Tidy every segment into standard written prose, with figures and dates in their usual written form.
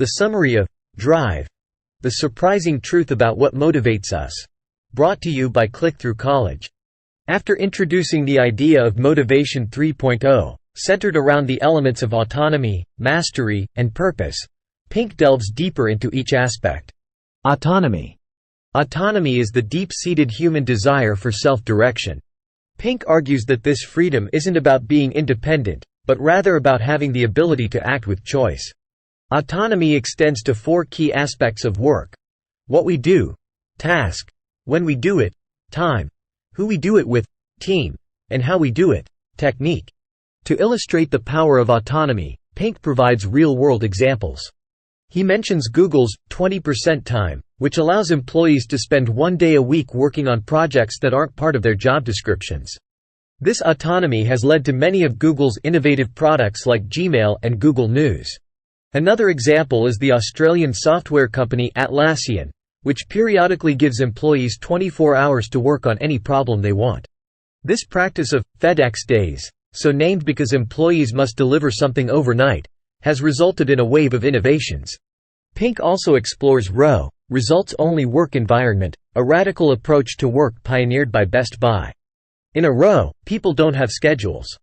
The summary of Drive: The Surprising Truth About What Motivates Us. Brought to you by Click-Through College. After introducing the idea of Motivation 3.0, centered around the elements of autonomy, mastery, and purpose, Pink delves deeper into each aspect. Autonomy. Autonomy is the deep-seated human desire for self-direction. Pink argues that this freedom isn't about being independent, but rather about having the ability to act with choice. Autonomy extends to four key aspects of work: what we do, task, when we do it, time, who we do it with, team, and how we do it, technique. To illustrate the power of autonomy, Pink provides real-world examples. He mentions Google's 20% time, which allows employees to spend 1 day a week working on projects that aren't part of their job descriptions. This autonomy has led to many of Google's innovative products like Gmail and Google News. Another example is the Australian software company Atlassian, which periodically gives employees 24 hours to work on any problem they want. This practice of FedEx Days, so named because employees must deliver something overnight, has resulted in a wave of innovations. Pink also explores ROE, results-only work environment, a radical approach to work pioneered by Best Buy. In a ROE, people don't have schedules.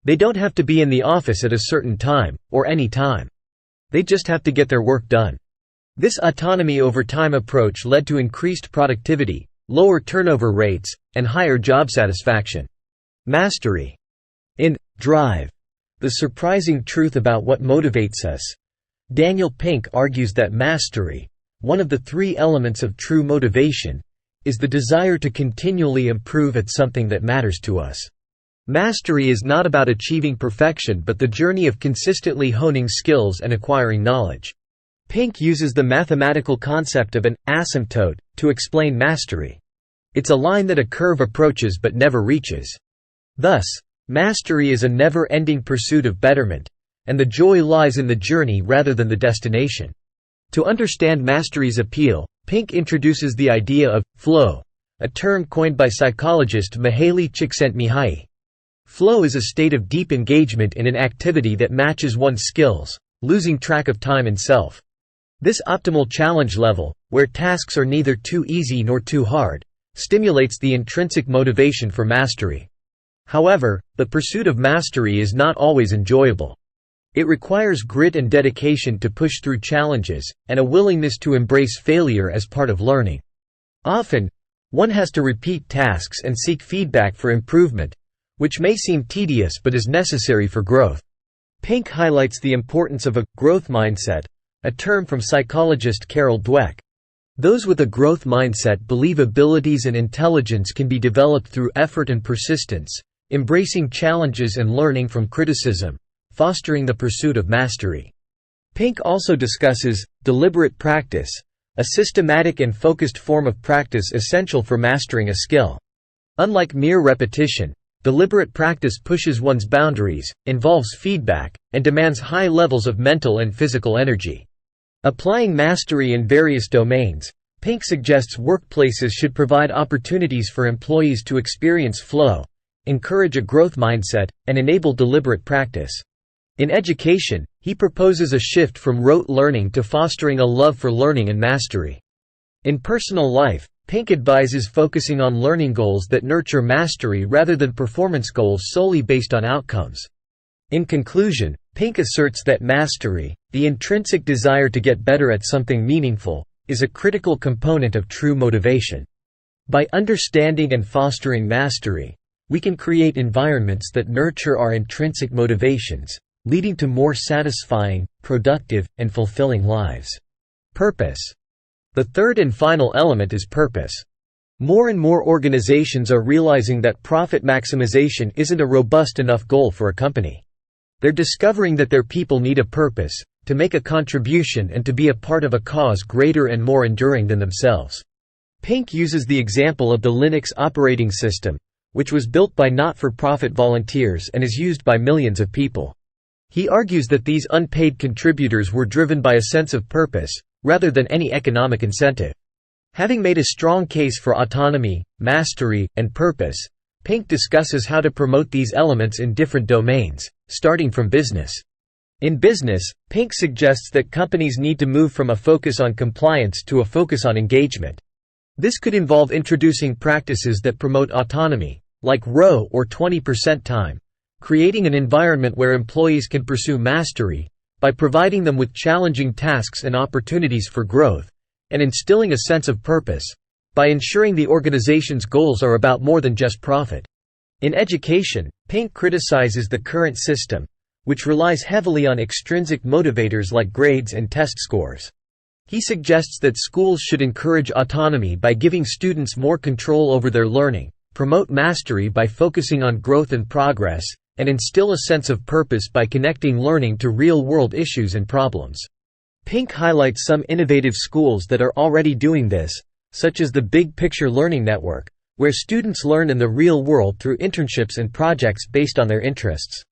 They don't have to be in the office at a certain time, or any time. They just have to get their work done. This autonomy over time approach led to increased productivity, lower turnover rates, and higher job satisfaction. Mastery. In Drive: The Surprising Truth About What Motivates Us, Daniel Pink argues that mastery, one of the three elements of true motivation, is the desire to continually improve at something that matters to us. Mastery is not about achieving perfection but the journey of consistently honing skills and acquiring knowledge. Pink uses the mathematical concept of an asymptote to explain mastery. It's a line that a curve approaches but never reaches. Thus, mastery is a never-ending pursuit of betterment, and the joy lies in the journey rather than the destination. To understand mastery's appeal, Pink introduces the idea of flow, a term coined by psychologist Mihaly Csikszentmihalyi. Flow is a state of deep engagement in an activity that matches one's skills, losing track of time and self. This optimal challenge level, where tasks are neither too easy nor too hard, stimulates the intrinsic motivation for mastery. However, the pursuit of mastery is not always enjoyable. It requires grit and dedication to push through challenges, and a willingness to embrace failure as part of learning. Often, one has to repeat tasks and seek feedback for improvement, which may seem tedious but is necessary for growth. Pink highlights the importance of a growth mindset, a term from psychologist Carol Dweck. Those with a growth mindset believe abilities and intelligence can be developed through effort and persistence, embracing challenges and learning from criticism, fostering the pursuit of mastery. Pink also discusses deliberate practice, a systematic and focused form of practice essential for mastering a skill. Unlike mere repetition, deliberate practice pushes one's boundaries, involves feedback, and demands high levels of mental and physical energy. Applying mastery in various domains, Pink suggests workplaces should provide opportunities for employees to experience flow, encourage a growth mindset, and enable deliberate practice. In education, he proposes a shift from rote learning to fostering a love for learning and mastery. In personal life, Pink advises focusing on learning goals that nurture mastery rather than performance goals solely based on outcomes. In conclusion, Pink asserts that mastery, the intrinsic desire to get better at something meaningful, is a critical component of true motivation. By understanding and fostering mastery, we can create environments that nurture our intrinsic motivations, leading to more satisfying, productive, and fulfilling lives. Purpose. The third and final element is purpose. More and more organizations are realizing that profit maximization isn't a robust enough goal for a company. They're discovering that their people need a purpose, to make a contribution and to be a part of a cause greater and more enduring than themselves. Pink uses the example of the Linux operating system, which was built by not-for-profit volunteers and is used by millions of people. He argues that these unpaid contributors were driven by a sense of purpose, rather than any economic incentive. Having made a strong case for autonomy, mastery, and purpose, Pink discusses how to promote these elements in different domains, starting from business. In business, Pink suggests that companies need to move from a focus on compliance to a focus on engagement. This could involve introducing practices that promote autonomy, like ROW or 20% time, creating an environment where employees can pursue mastery by providing them with challenging tasks and opportunities for growth, and instilling a sense of purpose by ensuring the organization's goals are about more than just profit. In education, Pink criticizes the current system, which relies heavily on extrinsic motivators like grades and test scores. He suggests that schools should encourage autonomy by giving students more control over their learning, promote mastery by focusing on growth and progress, and instill a sense of purpose by connecting learning to real-world issues and problems. Pink highlights some innovative schools that are already doing this, such as the Big Picture Learning Network, where students learn in the real world through internships and projects based on their interests.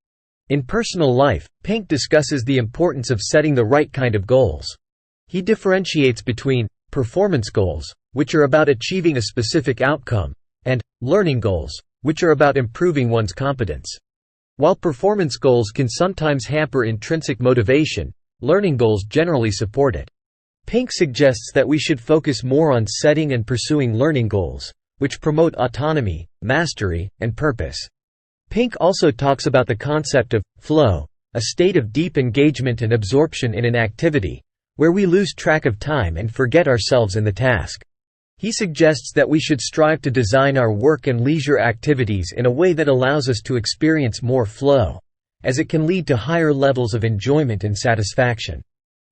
In personal life, Pink discusses the importance of setting the right kind of goals. He differentiates between performance goals, which are about achieving a specific outcome, and learning goals, which are about improving one's competence. While performance goals can sometimes hamper intrinsic motivation, learning goals generally support it. Pink suggests that we should focus more on setting and pursuing learning goals, which promote autonomy, mastery, and purpose. Pink also talks about the concept of flow, a state of deep engagement and absorption in an activity, where we lose track of time and forget ourselves in the task. He suggests that we should strive to design our work and leisure activities in a way that allows us to experience more flow, as it can lead to higher levels of enjoyment and satisfaction.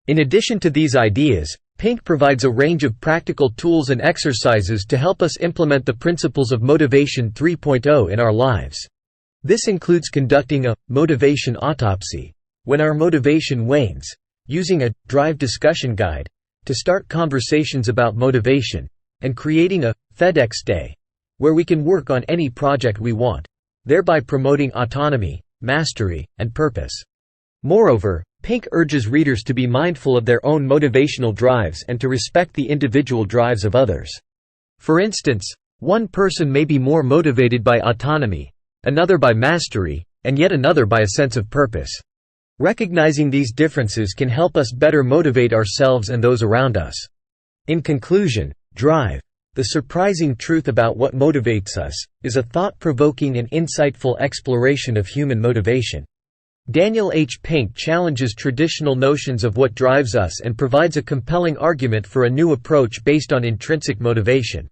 In addition to these ideas, Pink provides a range of practical tools and exercises to help us implement the principles of Motivation 3.0 in our lives. This includes conducting a motivation autopsy when our motivation wanes, using a drive discussion guide to start conversations about motivation, and creating a FedEx day where we can work on any project we want, thereby promoting autonomy, mastery, and purpose. Moreover, Pink urges readers to be mindful of their own motivational drives and to respect the individual drives of others. For instance, one person may be more motivated by autonomy, another by mastery, and yet another by a sense of purpose. Recognizing these differences can help us better motivate ourselves and those around us. In conclusion, Drive, the surprising truth about what motivates us, is a thought-provoking and insightful exploration of human motivation. Daniel H. Pink challenges traditional notions of what drives us and provides a compelling argument for a new approach based on intrinsic motivation.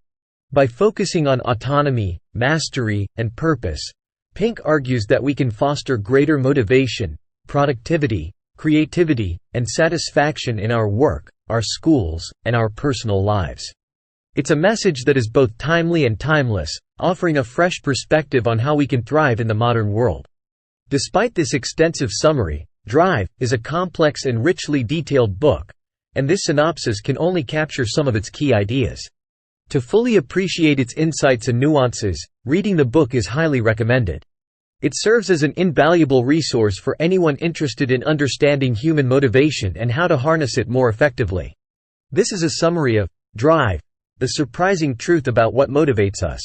By focusing on autonomy, mastery, and purpose, Pink argues that we can foster greater motivation, productivity, creativity, and satisfaction in our work, our schools, and our personal lives. It's a message that is both timely and timeless, offering a fresh perspective on how we can thrive in the modern world. Despite this extensive summary, Drive is a complex and richly detailed book, and this synopsis can only capture some of its key ideas. To fully appreciate its insights and nuances, reading the book is highly recommended. It serves as an invaluable resource for anyone interested in understanding human motivation and how to harness it more effectively. This is a summary of Drive, the surprising truth about what motivates us.